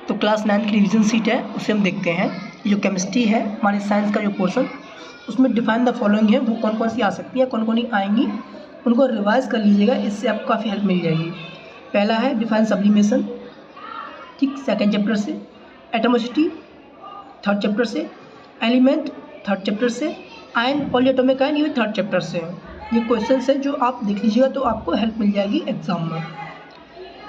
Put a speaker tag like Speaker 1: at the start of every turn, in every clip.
Speaker 1: तो क्लास 9 की revision seat है, उसे हम देखते हैं। जो केमिस्ट्री है हमारे साइंस का जो पोर्शन, उसमें डिफाइन द फॉलोइंग है, वो कौन कौन सी आ सकती है, कौन कौन नहीं आएंगी, उनको रिवाइज कर लीजिएगा, इससे आपको काफ़ी हेल्प मिल जाएगी। पहला है डिफाइन सब्लिमेशन, ठीक, सेकेंड चैप्टर से। एटमोसिटी थर्ड चैप्टर से। एलिमेंट थर्ड चैप्टर से। आयन, पॉलीएटॉमिक आयन, ये थर्ड चैप्टर से है। ये क्वेश्चन है जो आप देख लीजिएगा तो आपको हेल्प मिल जाएगी एग्जाम में।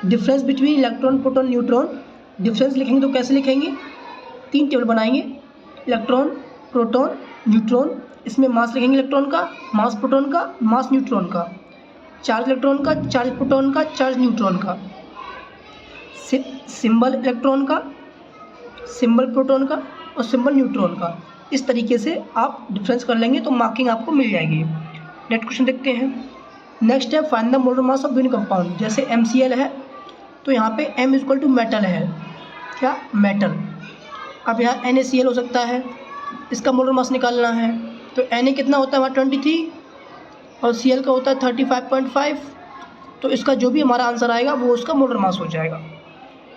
Speaker 1: Difference between electron, proton, neutron. Difference लिखेंगे तो कैसे लिखेंगे, 3 टेबल बनाएंगे, इलेक्ट्रॉन, प्रोटॉन, न्यूट्रॉन। इसमें मास लिखेंगे इलेक्ट्रॉन का, मास प्रोटॉन का, मास न्यूट्रॉन का, चार्ज इलेक्ट्रॉन का, चार्ज प्रोटॉन का, चार्ज न्यूट्रॉन का, सिंबल इलेक्ट्रॉन का, सिंबल प्रोटॉन का और सिंबल न्यूट्रॉन का। इस तरीके से आप डिफरेंस कर लेंगे तो मार्किंग आपको मिल जाएगी। नेक्स्ट क्वेश्चन देखते हैं। नेक्स्ट है find the molar mass of unique compound. जैसे MCl है तो यहाँ पे M इक्वल टू मेटल है, क्या, मेटल। अब यहाँ NaCl हो सकता है, इसका मोलर मास निकालना है तो Na कितना होता है हमारा 23 और Cl का होता है 35.5। तो इसका जो भी हमारा आंसर आएगा वो उसका मोलर मास हो जाएगा,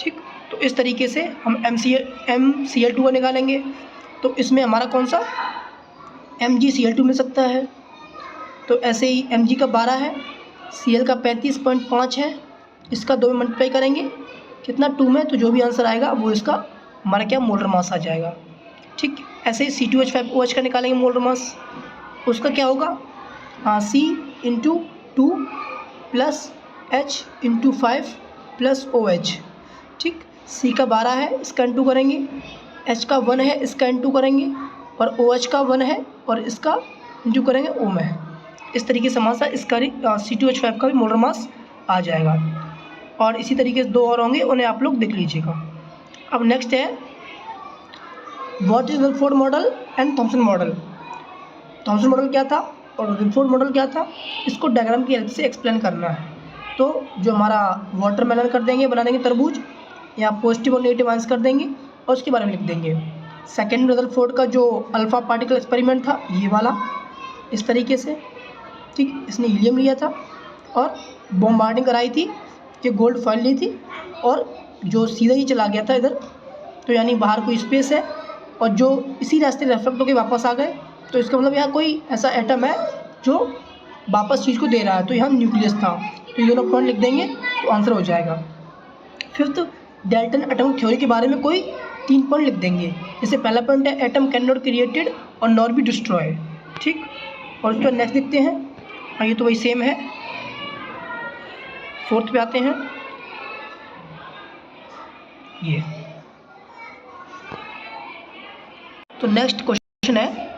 Speaker 1: ठीक। तो इस तरीके से हम MCl2 का निकालेंगे तो इसमें हमारा कौन सा MgCl2 मिल सकता है। तो ऐसे ही Mg का 12 है, Cl का 35.5 है, इसका 2 में मल्टीप्लाई करेंगे कितना 2 में, तो जो भी आंसर आएगा वो इसका हमारा क्या मोलर मास आ जाएगा, ठीक। ऐसे ही C2H5OH का निकालेंगे मोलर मास, उसका क्या होगा, C into 2 plus H into 5 plus OH, ठीक। C का 12 है, इसका इंटू करेंगे, H का 1 है, इसका इंटू करेंगे और OH का 1 है और इसका इंटू करेंगे O में। इस तरीके से हमारा इसका C2H5 का भी मोलर मास आ जाएगा। और इसी तरीके से 2 और होंगे, उन्हें आप लोग देख लीजिएगा। अब नेक्स्ट है what is Rutherford model and Thomson model. Thompson model क्या था और रदरफोर्ड मॉडल क्या था, इसको डायग्राम की हेल्प से एक्सप्लेन करना है। तो जो हमारा वाटरमेलन कर देंगे, बना देंगे तरबूज, या पॉजिटिव और नेगेटिव आंसर कर देंगे और उसके बारे में लिख देंगे। सेकेंड रदरफोर्ड का जो अल्फा पार्टिकल एक्सपेरिमेंट था, ये वाला, इस तरीके से, ठीक। इसने हीलियम लिया था और बॉम्बार्डिंग कराई थी, ये गोल्ड फॉइल ली थी और जो सीधा ही चला गया था इधर, तो यानी बाहर कोई स्पेस है और जो इसी रास्ते रिफ्लेक्ट होकर वापस आ गए, तो इसका मतलब यहाँ कोई ऐसा एटम है जो वापस चीज़ को दे रहा है, तो यहाँ न्यूक्लियस था। तो ये दोनों पॉइंट लिख देंगे तो आंसर हो जाएगा। फिफ्थ, डाल्टन एटॉमिक थ्योरी के बारे में कोई 3 पॉइंट लिख देंगे। जैसे पहला पॉइंट है एटम कैन नॉट क्रिएटेड और नॉर बी डिस्ट्रॉय, ठीक। और उसके बाद नेक्स्ट देखते हैं, हाँ ये तो वही सेम है। फोर्थ पे आते हैं, ये तो नेक्स्ट क्वेश्चन है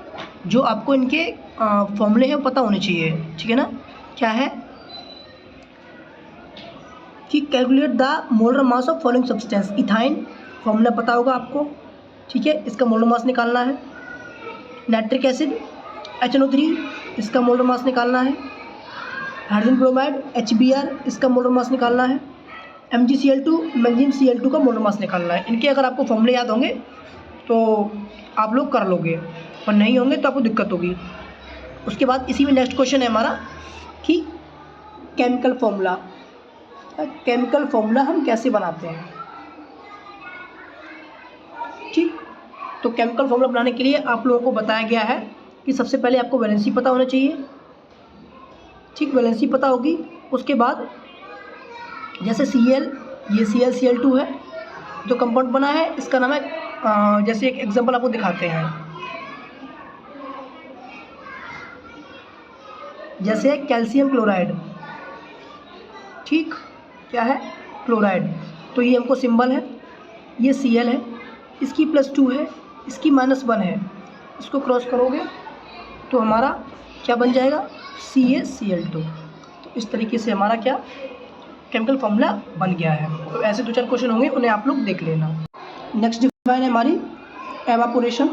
Speaker 1: जो आपको इनके फॉर्मूले हैं वो पता होने चाहिए, ठीक है ना। क्या है कि calculate the molar mass of following substance. Ethyne formula पता होगा आपको, ठीक है, इसका मोलर मास निकालना है। नाइट्रिक एसिड HNO3, इसका मोलर मास निकालना है। हाइड्रोजन ब्रोमाइड HBr, इसका मोलर मास निकालना है। MgCl2, मैग्नीशियम Cl2 का मोलर मास निकालना है। इनके अगर आपको फॉर्मूले याद होंगे तो आप लोग कर लोगे, और नहीं होंगे तो आपको दिक्कत होगी। उसके बाद इसी में नेक्स्ट क्वेश्चन है हमारा कि केमिकल फॉर्मूला। केमिकल फॉर्मूला हम कैसे बनाते हैं, ठीक। तो केमिकल फॉर्मूला बनाने के लिए आप लोगों को बताया गया है कि सबसे पहले आपको वैलेंसी पता होना चाहिए, ठीक। वैलेंसी पता होगी, उसके बाद जैसे Cl, ये ClCl2 है, जो कंपाउंड बना है इसका नाम है, जैसे एक एग्जांपल आपको दिखाते हैं, जैसे कैल्शियम क्लोराइड, ठीक, क्या है, क्लोराइड। तो ये हमको सिंबल है, ये Cl है, इसकी +2 है, इसकी -1 है, इसको क्रॉस करोगे तो हमारा क्या बन जाएगा, CaCl2। तो इस तरीके से हमारा क्या केमिकल फॉर्मूला बन गया है। तो ऐसे 2-4 क्वेश्चन होंगे, उन्हें आप लोग देख लेना। नेक्स्ट डिफाइन है हमारी एवापोरेशन,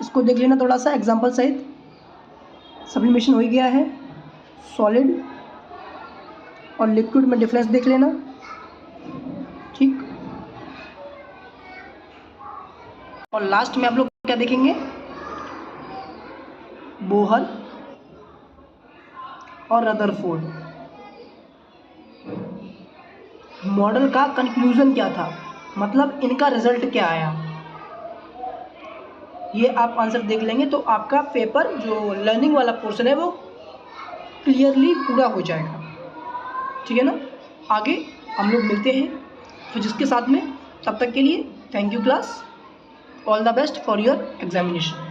Speaker 1: इसको देख लेना थोड़ा सा एग्जांपल सहित। सब्लिमेशन हो ही गया है, सॉलिड और लिक्विड में डिफरेंस देख लेना, ठीक। और लास्ट में आप लोग क्या देखेंगे, बोहर और रदरफोर्ड। मॉडल का कंक्लूजन क्या था, मतलब इनका रिजल्ट क्या आया, ये आप आंसर देख लेंगे तो आपका पेपर जो लर्निंग वाला पोर्शन है वो क्लियरली पूरा हो जाएगा। ठीक है ना। आगे हम लोग मिलते हैं फिजिक्स के साथ में, तब तक के लिए thank you class, all the best for your examination.